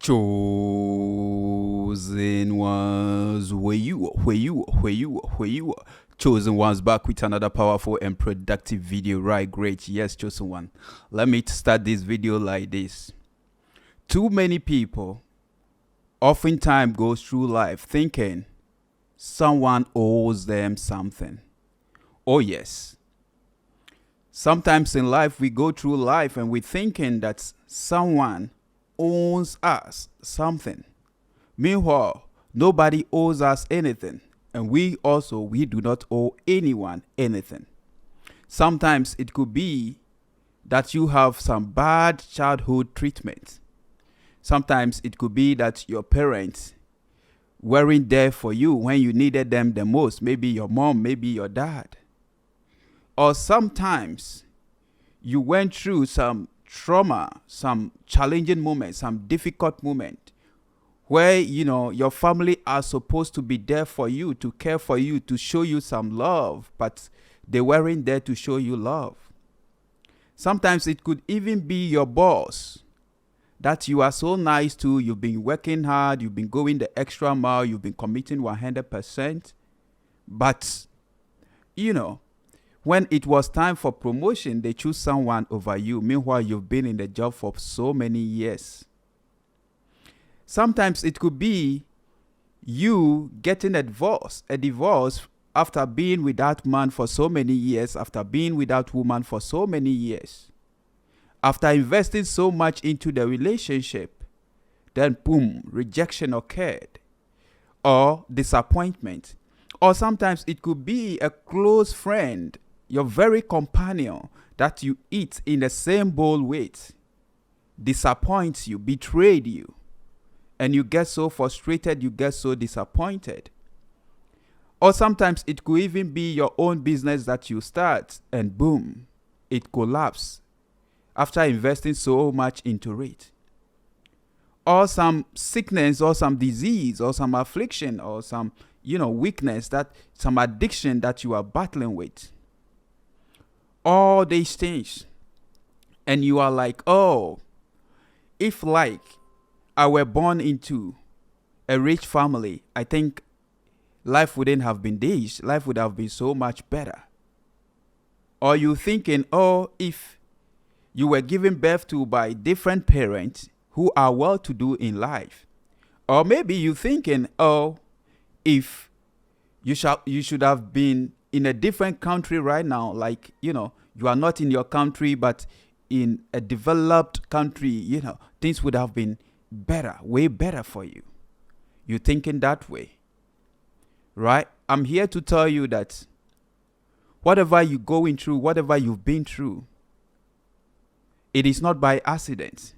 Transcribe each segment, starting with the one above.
Chosen ones, where you are. Chosen ones back with another powerful and productive video, right? Great, yes, chosen one. Let me start this video like this. Too many people oftentimes go through life thinking someone owes them something. Oh yes. Sometimes in life we go through life and we're thinking that someone owes us something. Meanwhile, nobody owes us anything, and we do not owe anyone anything. Sometimes it could be that you have some bad childhood treatment. Sometimes it could be that your parents weren't there for you when you needed them the most, maybe your mom, maybe your dad. Or sometimes you went through some trauma, some challenging moment, some difficult moment where your family are supposed to be there for you, to care for you, to show you some love, but they weren't there to show you love. Sometimes it could even be your boss that you are so nice to, you've been working hard, you've been going the extra mile, you've been committing 100%, but when it was time for promotion, they choose someone over you. Meanwhile, you've been in the job for so many years. Sometimes it could be you getting a divorce after being with that man for so many years, after being with that woman for so many years, after investing so much into the relationship, then boom, rejection occurred, or disappointment. Or sometimes it could be a close friend, your very companion that you eat in the same bowl with, disappoints you, betrayed you, and you get so frustrated, you get so disappointed. Or sometimes it could even be your own business that you start and boom, it collapses after investing so much into it. Or some sickness or some disease or some affliction or some weakness, that some addiction that you are battling with. All these things. And you are like, oh, if like I were born into a rich family, I think life wouldn't have been this. Life would have been so much better. Or you thinking, oh, if you were given birth to by different parents who are well-to-do in life. Or maybe you thinking, oh, if you should have been in a different country right now, like, you are not in your country, but in a developed country, things would have been better, way better for you. You're thinking that way, right? I'm here to tell you that whatever you're going through, whatever you've been through, it is not by accident.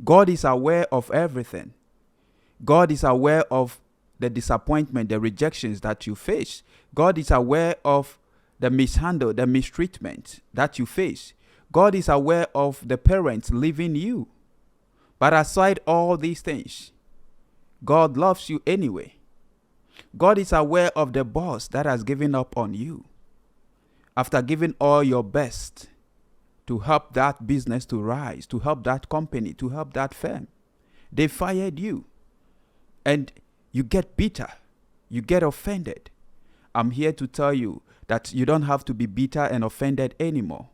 God is aware of everything. God is aware of the disappointment, the rejections that you face. God is aware of the mishandle, the mistreatment that you face. God is aware of the parents leaving you. But aside all these things, God loves you anyway. God is aware of the boss that has given up on you. After giving all your best to help that business to rise, to help that company, to help that firm, they fired you. And you get bitter. You get offended. I'm here to tell you that you don't have to be bitter and offended anymore.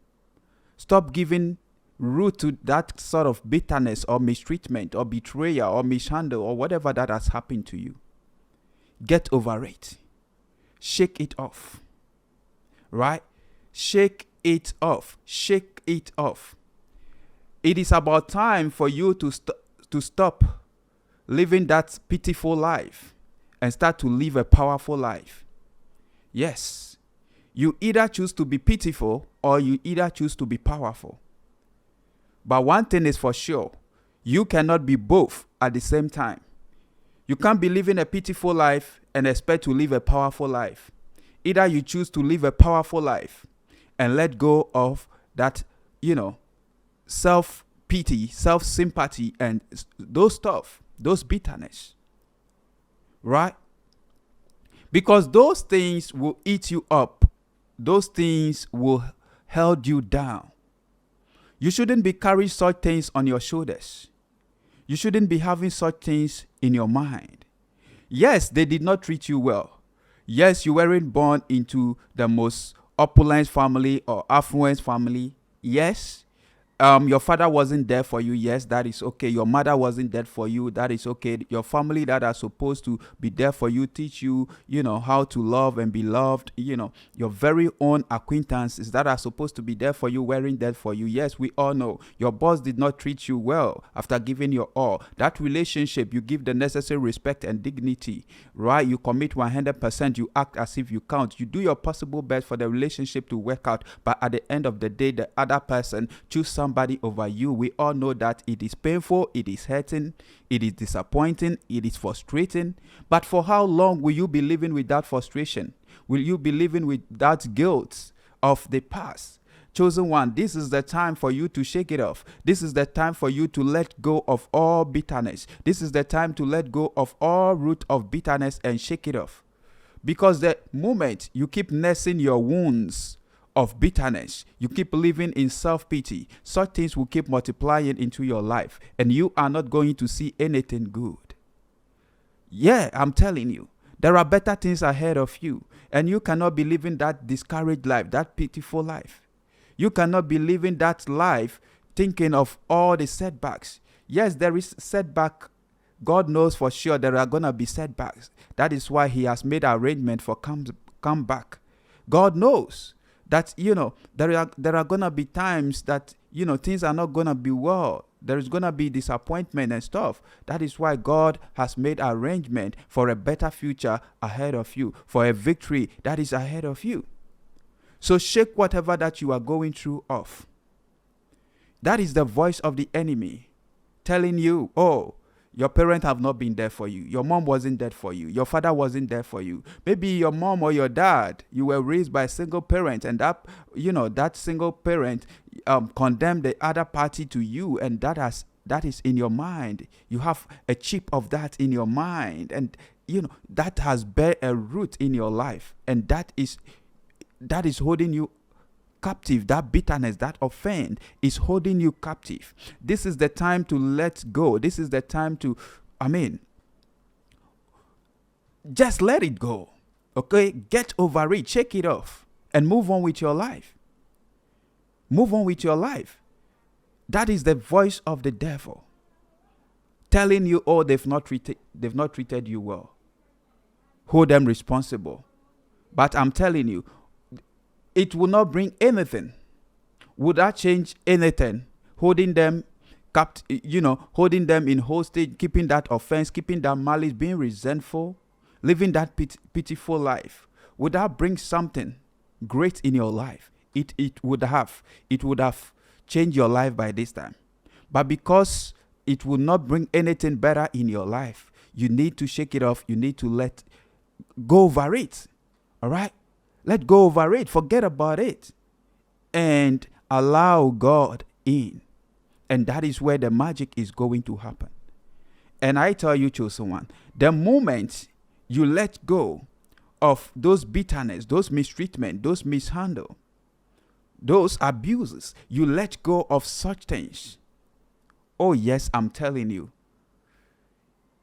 Stop giving root to that sort of bitterness or mistreatment or betrayal or mishandle or whatever that has happened to you. Get over it. Shake it off. Right? Shake it off. Shake it off. It is about time for you to stop living that pitiful life and start to live a powerful life. Yes, you either choose to be pitiful or you either choose to be powerful. But one thing is for sure, you cannot be both at the same time. You can't be living a pitiful life and expect to live a powerful life. Either you choose to live a powerful life and let go of that, self-pity, self-sympathy, and those stuff. Those bitterness, right? Because those things will eat you up. Those things will hold you down. You shouldn't be carrying such things on your shoulders. You shouldn't be having such things in your mind. Yes, they did not treat you well. Yes, you weren't born into the most opulent family or affluent family. Yes, your father wasn't there for you. Yes, that is okay. Your mother wasn't there for you. That is okay. Your family that are supposed to be there for you, teach you, how to love and be loved. Your very own acquaintances that are supposed to be there for you, weren't there for you. Yes, we all know your boss did not treat you well after giving your all. That relationship, you give the necessary respect and dignity, right? You commit 100%. You act as if you count. You do your possible best for the relationship to work out. But at the end of the day, the other person choose somebody over you. We all know that it is painful, it is hurting, it is disappointing, it is frustrating. But for how long will you be living with that frustration? Will you be living with that guilt of the past? Chosen one, this is the time for you to shake it off. This is the time for you to let go of all bitterness. This is the time to let go of all root of bitterness and shake it off. Because the moment you keep nursing your wounds of bitterness, you keep living in self-pity, such things will keep multiplying into your life, and you are not going to see anything good. Yeah, I'm telling you, there are better things ahead of you, and you cannot be living that discouraged life, that pitiful life. You cannot be living that life thinking of all the setbacks. Yes, there is setback. God knows for sure there are going to be setbacks. That is why he has made arrangement for come back. God knows that, there are going to be times that, things are not going to be well. There is going to be disappointment and stuff. That is why God has made arrangement for a better future ahead of you, for a victory that is ahead of you. So shake whatever that you are going through off. That is the voice of the enemy telling you, oh, your parents have not been there for you. Your mom wasn't there for you. Your father wasn't there for you. Maybe your mom or your dad, you were raised by a single parent, and that single parent condemned the other party to you, and that is in your mind. You have a chip of that in your mind, and that has bear a root in your life, and that is holding you captive. That bitterness, that offense is holding you captive. This is the time to let go. This is the time to, just let it go. Okay? Get over it. Shake it off and move on with your life. Move on with your life. That is the voice of the devil telling you, oh, they've not treated you well. Hold them responsible. But I'm telling you, it will not bring anything. Would that change anything? Holding them holding them in hostage, keeping that offense, keeping that malice, being resentful, living that pitiful life. Would that bring something great in your life? It would have changed your life by this time. But because it will not bring anything better in your life, you need to shake it off. You need to let go over it. All right? Let go over it. Forget about it. And allow God in. And that is where the magic is going to happen. And I tell you, chosen one, the moment you let go of those bitterness, those mistreatment, those mishandle, those abuses, you let go of such things. Oh yes, I'm telling you.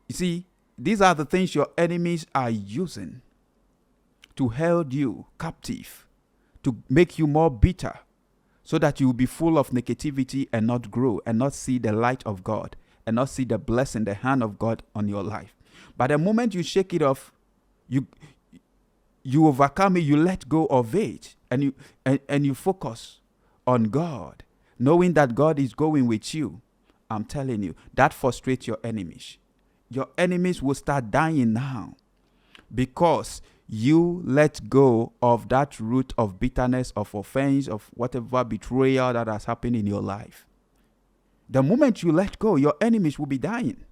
You see, these are the things your enemies are using to hold you captive, to make you more bitter, so that you will be full of negativity and not grow and not see the light of God and not see the blessing, the hand of God on your life. But the moment you shake it off, you overcome it, you let go of it, and you focus on God, knowing that God is going with you. I'm telling you, that frustrates your enemies. Your enemies will start dying now because you let go of that root of bitterness, of offense, of whatever betrayal that has happened in your life. The moment you let go, your enemies will be dying.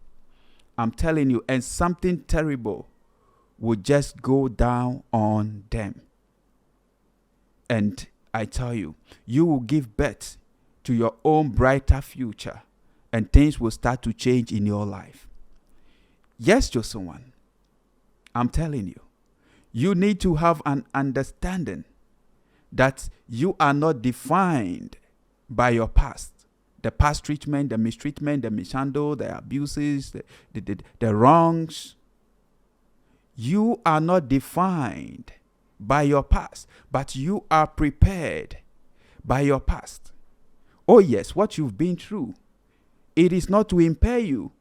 I'm telling you, and something terrible will just go down on them. And I tell you, you will give birth to your own brighter future, and things will start to change in your life. Yes, chosen one, I'm telling you. You need to have an understanding that you are not defined by your past. the past treatment, the mistreatment, the mishandle, the abuses, the wrongs. You are not defined by your past, but you are prepared by your past. Oh yes, what you've been through, it is not to impair you.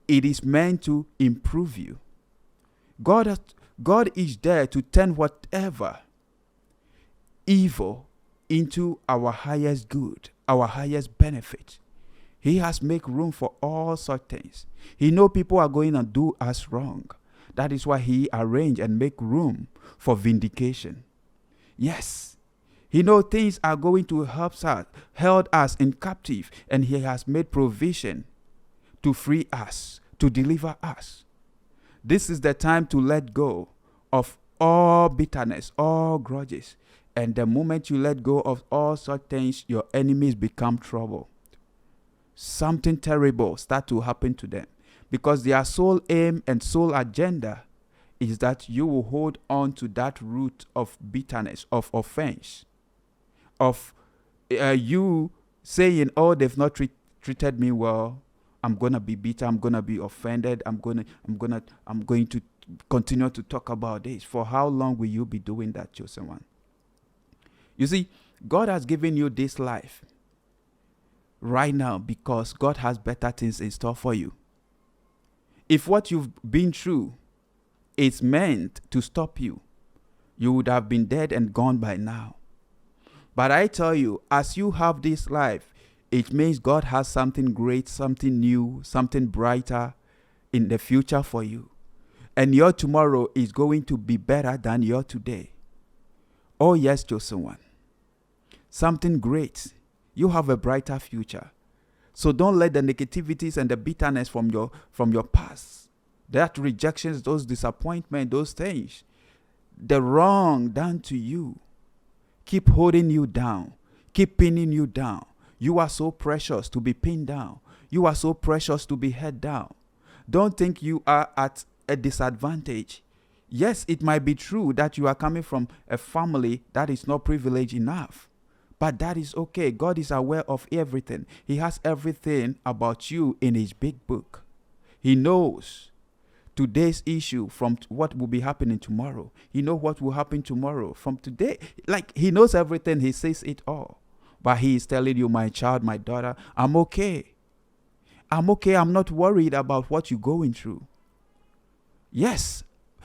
It is meant to improve you. God is there to turn whatever evil into our highest good, our highest benefit. He has made room for all such things. He knows people are going to do us wrong. That is why he arranged and make room for vindication. Yes, he knows things are going to held us in captive, and he has made provision to free us, to deliver us. This is the time to let go of all bitterness, all grudges. And the moment you let go of all such things, your enemies become trouble. Something terrible start to happen to them, because their sole aim and sole agenda is that you will hold on to that root of bitterness, of offense, of you saying, oh, they've not treated me well. I'm going to be bitter. I'm going to be offended. I'm going to continue to talk about this. For how long will you be doing that, chosen one? You see, God has given you this life right now because God has better things in store for you. If what you've been through is meant to stop you, you would have been dead and gone by now. But I tell you, as you have this life, it means God has something great, something new, something brighter in the future for you. And your tomorrow is going to be better than your today. Oh yes, chosen one. Something great. You have a brighter future. So don't let the negativities and the bitterness from your past, that rejections, those disappointments, those things, the wrong done to you, keep holding you down, keep pinning you down. You are so precious to be pinned down. You are so precious to be held down. Don't think you are at a disadvantage. Yes, it might be true that you are coming from a family that is not privileged enough. But that is okay. God is aware of everything. He has everything about you in his big book. He knows today's issue from what will be happening tomorrow. He knows what will happen tomorrow from today. Like, he knows everything. He says it all. But he is telling you, my child, my daughter, I'm okay. I'm okay. I'm not worried about what you're going through. Yes,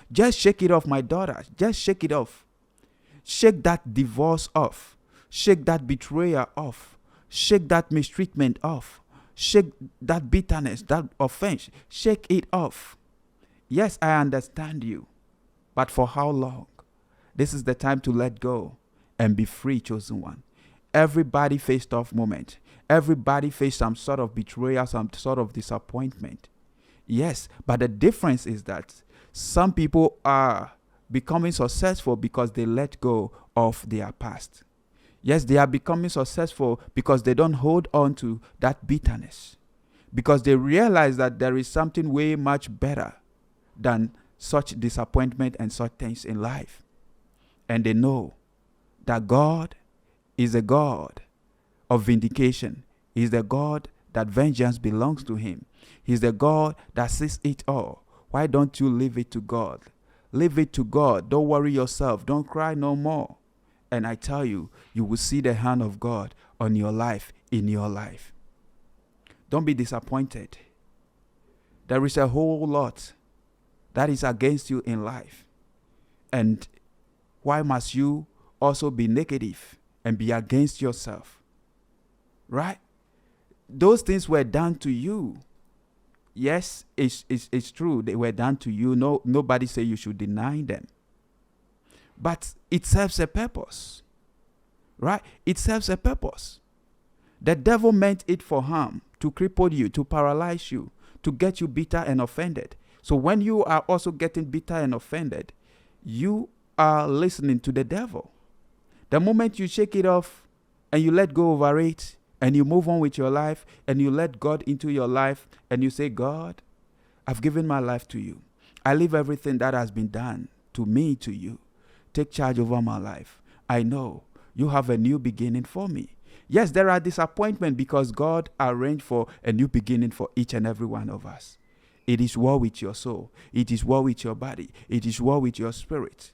just shake it off, my daughter. Just shake it off. Shake that divorce off. Shake that betrayal off. Shake that mistreatment off. Shake that bitterness, that offense. Shake it off. Yes, I understand you. But for how long? This is the time to let go and be free, chosen one. Everybody faced tough moment. Everybody faced some sort of betrayal, some sort of disappointment. Yes, but the difference is that some people are becoming successful because they let go of their past. Yes, they are becoming successful because they don't hold on to that bitterness. Because they realize that there is something way much better than such disappointment and such things in life. And they know that God is a God of vindication. He's the God that vengeance belongs to him. He's the God that sees it all. Why don't you leave it to God? Leave it to God. Don't worry yourself. Don't cry no more. And I tell you, you will see the hand of God on your life, in your life. Don't be disappointed. There is a whole lot that is against you in life. And why must you also be negative and be against yourself? Right? Those things were done to you. Yes, it's true. They were done to you. No, nobody say you should deny them. But it serves a purpose. Right? It serves a purpose. The devil meant it for harm, to cripple you, to paralyze you, to get you bitter and offended. So when you are also getting bitter and offended, you are listening to the devil. The moment you shake it off and you let go over it and you move on with your life and you let God into your life and you say, God, I've given my life to you. I leave everything that has been done to me, to you. Take charge over my life. I know you have a new beginning for me. Yes, there are disappointments because God arranged for a new beginning for each and every one of us. It is war with your soul. It is war with your body. It is war with your spirit.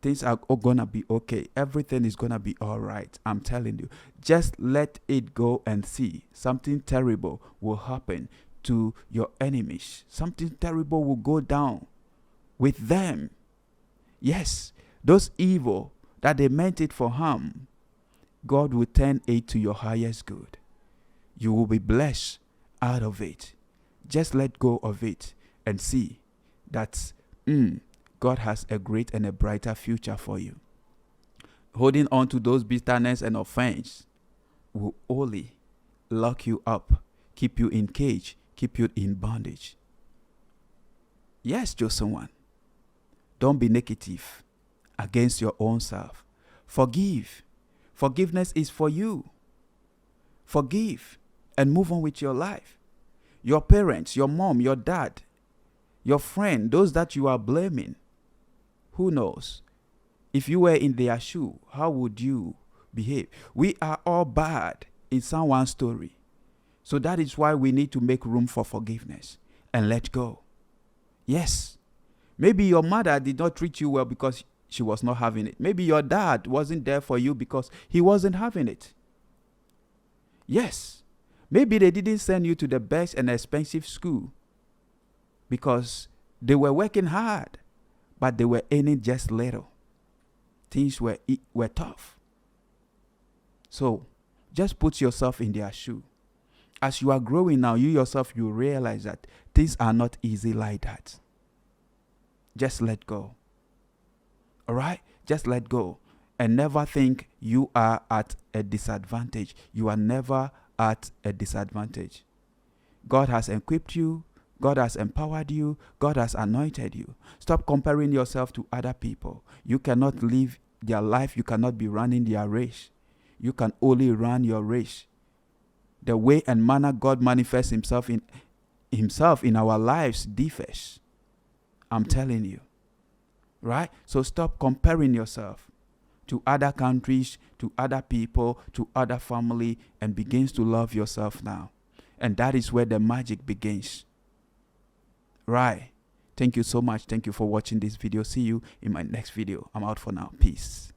Things are gonna be okay. Everything is gonna be all right. I'm telling you. Just let it go and see. Something terrible will happen to your enemies. Something terrible will go down with them. Yes, those evil that they meant it for harm, God will turn it to your highest good. You will be blessed out of it. Just let go of it and see that God has a great and a brighter future for you. Holding on to those bitterness and offense will only lock you up, keep you in cage, keep you in bondage. Yes, chosen one. Don't be negative against your own self. Forgive. Forgiveness is for you. Forgive and move on with your life. Your parents, your mom, your dad, your friend, those that you are blaming, who knows? If you were in their shoe, how would you behave? We are all bad in someone's story. So that is why we need to make room for forgiveness and let go. Yes. Maybe your mother did not treat you well because she was not having it. Maybe your dad wasn't there for you because he wasn't having it. Yes. Maybe they didn't send you to the best and expensive school because they were working hard, but they were earning just little. Things were tough. So just put yourself in their shoe. As you are growing now, you yourself, you realize that things are not easy like that. Just let go. All right? Just let go. And never think you are at a disadvantage. You are never at a disadvantage. God has equipped you. God has empowered you. God has anointed you. Stop comparing yourself to other people. You cannot live their life. You cannot be running their race. You can only run your race. The way and manner God manifests himself in our lives differs. I'm telling you. Right? So stop comparing yourself to other countries, to other people, to other family, and begins to love yourself now. And that is where the magic begins. Right. Thank you so much. Thank you for watching this video. See you in my next video. I'm out for now. Peace.